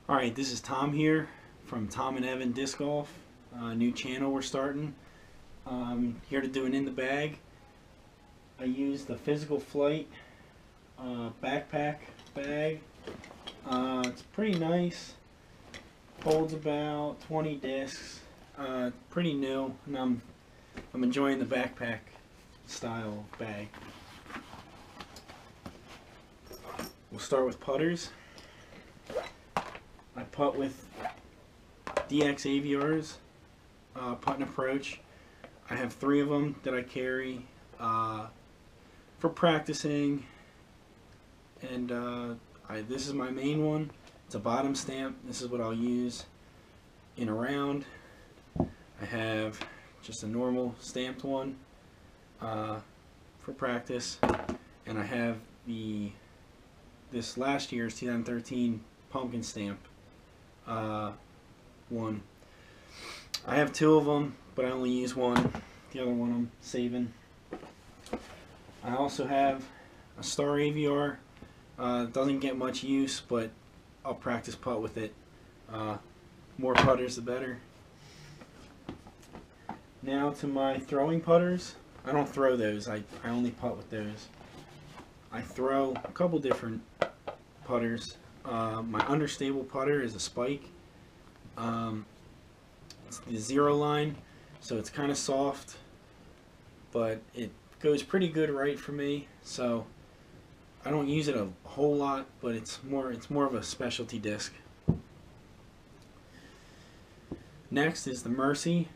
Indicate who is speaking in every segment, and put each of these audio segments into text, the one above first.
Speaker 1: Alright, this is Tom here from Tom and Evan Disc Golf. New channel we're starting. Here to do an in the bag. I use the Physical Flight backpack bag. It's pretty nice. Holds about 20 discs. Pretty new, and I'm enjoying the backpack style bag. We'll start with putters. I putt with DX AVRs, putt and approach. I have 3 of them that I carry for practicing, and this is my main one. It's a bottom stamp. This is what I'll use in a round. I have just a normal stamped one for practice, and I have this last year's 2013 pumpkin stamp one. I have 2 of them, but I only use one. The other one I'm saving. I also have a Star AVR. Doesn't get much use, but I'll practice putt with it. More putters the better. Now to my throwing putters. I don't throw those. I only putt with those. I throw a couple different putters. My understable putter is a spike. It's the 0 line, so it's kind of soft, but it goes pretty good right for me. So I don't use it a whole lot, but it's more of a specialty disc. Next is the Mercy.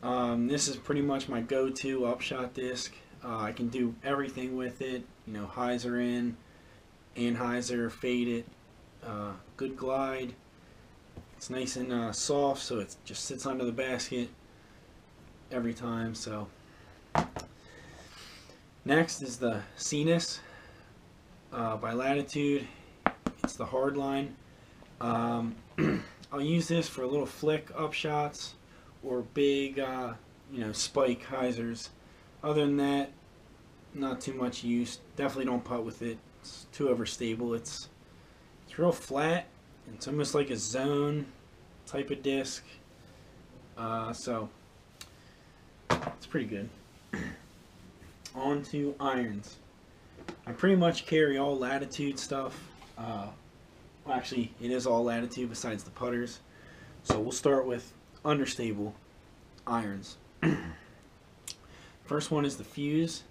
Speaker 1: This is pretty much my go-to upshot disc. I can do everything with it. You know, hyzer in, anhyzer, fade it, good glide. It's nice and soft, so it just sits under the basket every time. So next is the Cenis by Latitude. It's the hard line. I'll use this for little flick upshots or big, spike hyzers. Other than that, not too much use. Definitely don't putt with it. It's too overstable. It's real flat. It's almost like a zone type of disc. So it's pretty good. On to irons. I pretty much carry all Latitude stuff. Well, actually, it is all Latitude besides the putters. So we'll start with understable irons. First one is the Fuse.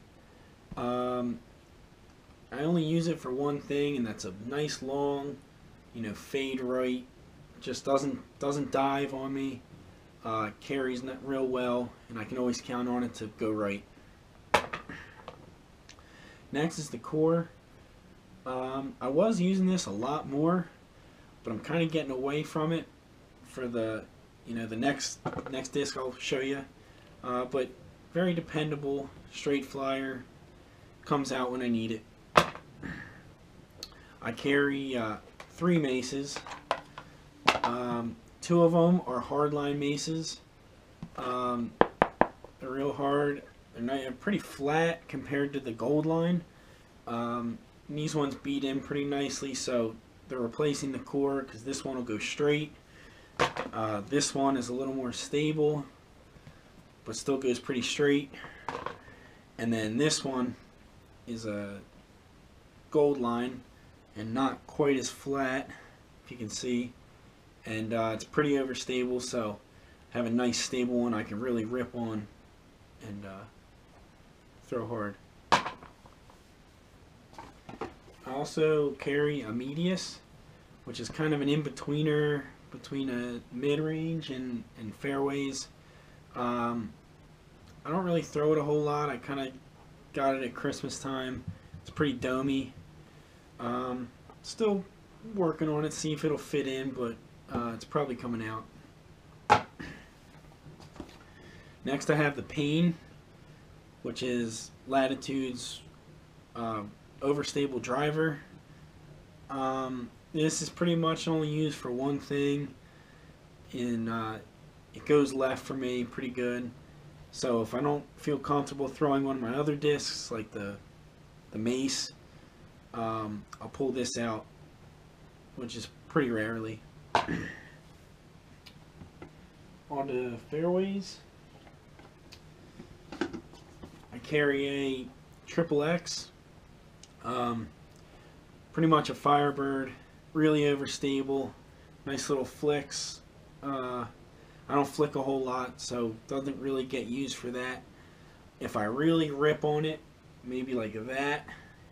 Speaker 1: I only use it for one thing, and that's a nice long, fade right. Just doesn't dive on me. Carries real well, and I can always count on it to go right. Next is the Core. I was using this a lot more, but I'm kind of getting away from it for the the next disc I'll show you. But very dependable, straight flyer, comes out when I need it. I carry 3 maces. 2 of them are hardline maces. They're real hard. They're pretty flat compared to the gold line. These ones beat in pretty nicely, so they're replacing the Core because this one will go straight. This one is a little more stable, but still goes pretty straight. And then this one is a gold line and not quite as flat, if you can see, and it's pretty overstable, so I have a nice stable one I can really rip on and throw hard. I also carry a Medius, which is kind of an in-betweener between a mid-range and fairways. I don't really throw it a whole lot. I kind of got it at Christmas time. It's pretty domey. Still working on it, see if it'll fit in, but it's probably coming out. Next I have the Pain, which is Latitude's overstable driver. This is pretty much only used for one thing, and it goes left for me pretty good. So if I don't feel comfortable throwing one of my other discs, like the Mace, I'll pull this out which is pretty rarely. On the fairways, I carry a triple X, pretty much a Firebird, really overstable, nice little flicks. I don't flick a whole lot, so doesn't really get used for that. If I really rip on it, maybe like that,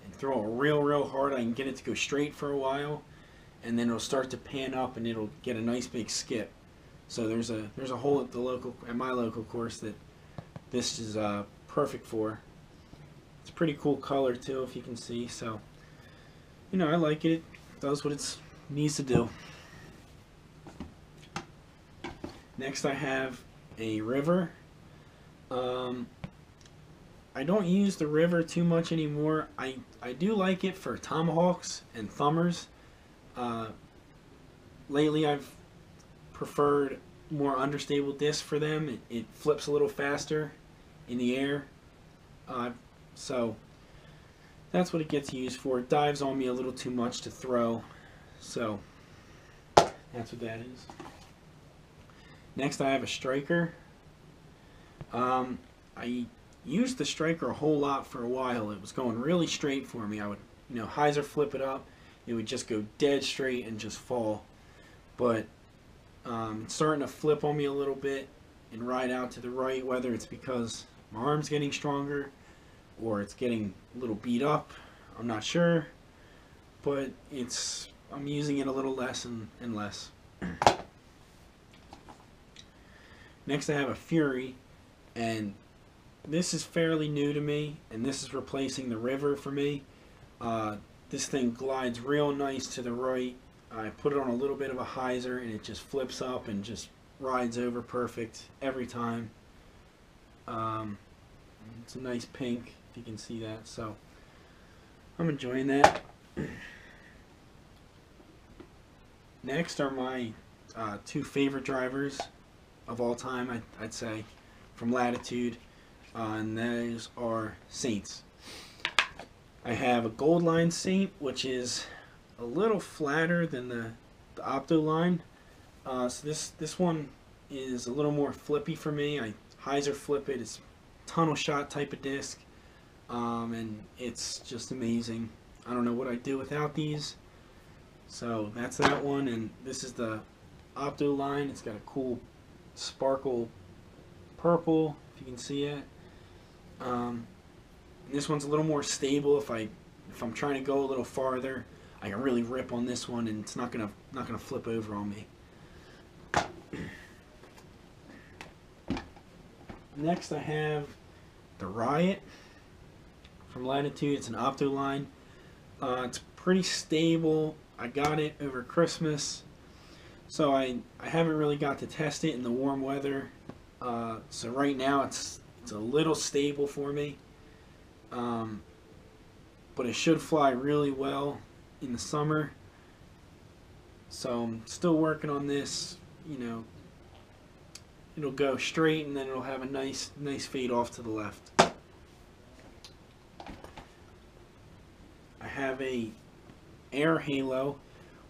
Speaker 1: and throw it real hard, I can get it to go straight for a while, and then it'll start to pan up and it'll get a nice big skip. So there's a hole at my local course that this is perfect for. It's a pretty cool color too, if you can see. So I like it. It does what it needs to do. Next, I have a river. I don't use the river too much anymore. I do like it for tomahawks and thumbers. Lately, I've preferred more understable discs for them. It flips a little faster in the air, so that's what it gets used for. It dives on me a little too much to throw, so that's what that is. Next, I have a striker. I used the striker a whole lot for a while. It was going really straight for me. I would hyzer flip it up, it would just go dead straight and just fall. But it's starting to flip on me a little bit and ride out to the right, whether it's because my arm's getting stronger or it's getting a little beat up. I'm not sure, but I'm using it a little less and less. Next, I have a Fury, and this is fairly new to me, and this is replacing the river for me. This thing glides real nice to the right. I put it on a little bit of a hyzer, and it just flips up and just rides over perfect every time. It's a nice pink, if you can see that, so I'm enjoying that. Next are my two favorite drivers of all time, I'd say, from Latitude, and those are Saints. I have a Gold Line Saint, which is a little flatter than the Opto line. So this one is a little more flippy for me. I hyzer flip it. It's tunnel shot type of disc, and it's just amazing. I don't know what I'd do without these. So that's that one, and this is the Opto line. It's got a cool sparkle purple, if you can see it. This one's a little more stable. If I'm trying to go a little farther, I can really rip on this one, and it's not gonna flip over on me. Next, I have the Riot from Latitude. It's an Opto line. It's pretty stable. I got it over Christmas, so I haven't really got to test it in the warm weather. So right now it's a little stable for me, but it should fly really well in the summer. So I'm still working on this. It'll go straight, and then it'll have a nice fade off to the left. I have a Air Halo,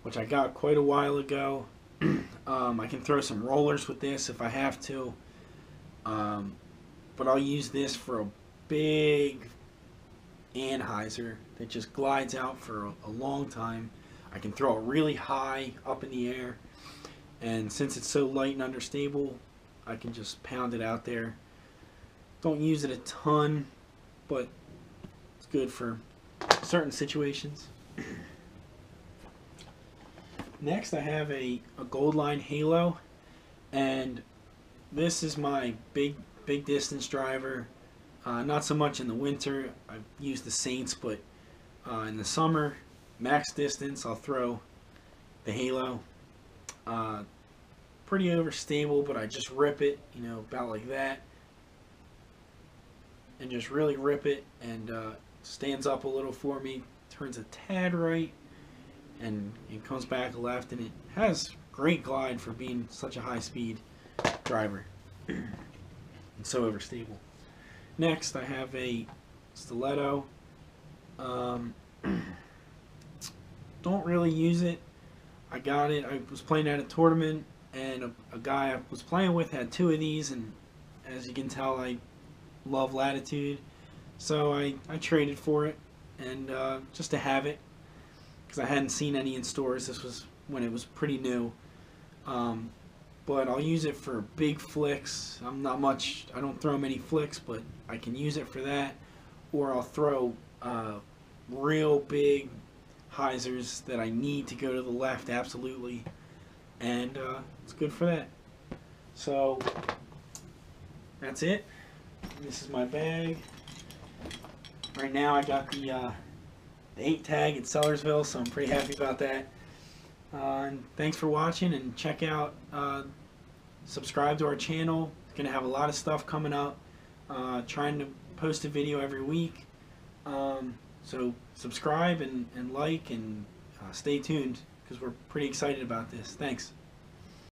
Speaker 1: which I got quite a while ago. I can throw some rollers with this if I have to, but I'll use this for a big anhyzer that just glides out for a long time. I can throw it really high up in the air, and since it's so light and understable, I can just pound it out there. Don't use it a ton, but it's good for certain situations. Next, I have a Gold Line Halo, and this is my big distance driver. Not so much in the winter. I've used the Saints, but in the summer, max distance, I'll throw the Halo. Pretty overstable, but I just rip it, about like that, and just really rip it, and stands up a little for me, turns a tad right, and it comes back left, and it has great glide for being such a high-speed driver and so overstable. Next, I have a Stiletto. Don't really use it. I got it. I was playing at a tournament, and a guy I was playing with had two of these, and as you can tell, I love Latitude. So I traded for it, and just to have it, because I hadn't seen any in stores. This was when it was pretty new. But I'll use it for big flicks. I don't throw many flicks, but I can use it for that. Or I'll throw real big hyzers that I need to go to the left absolutely. And it's good for that. So that's it. This is my bag. Right now I got the 8 tag at Sellersville, so I'm pretty happy about that. And thanks for watching, and check out, subscribe to our channel. Gonna have a lot of stuff coming up. Trying to post a video every week. So subscribe and like, and stay tuned, because we're pretty excited about this. Thanks.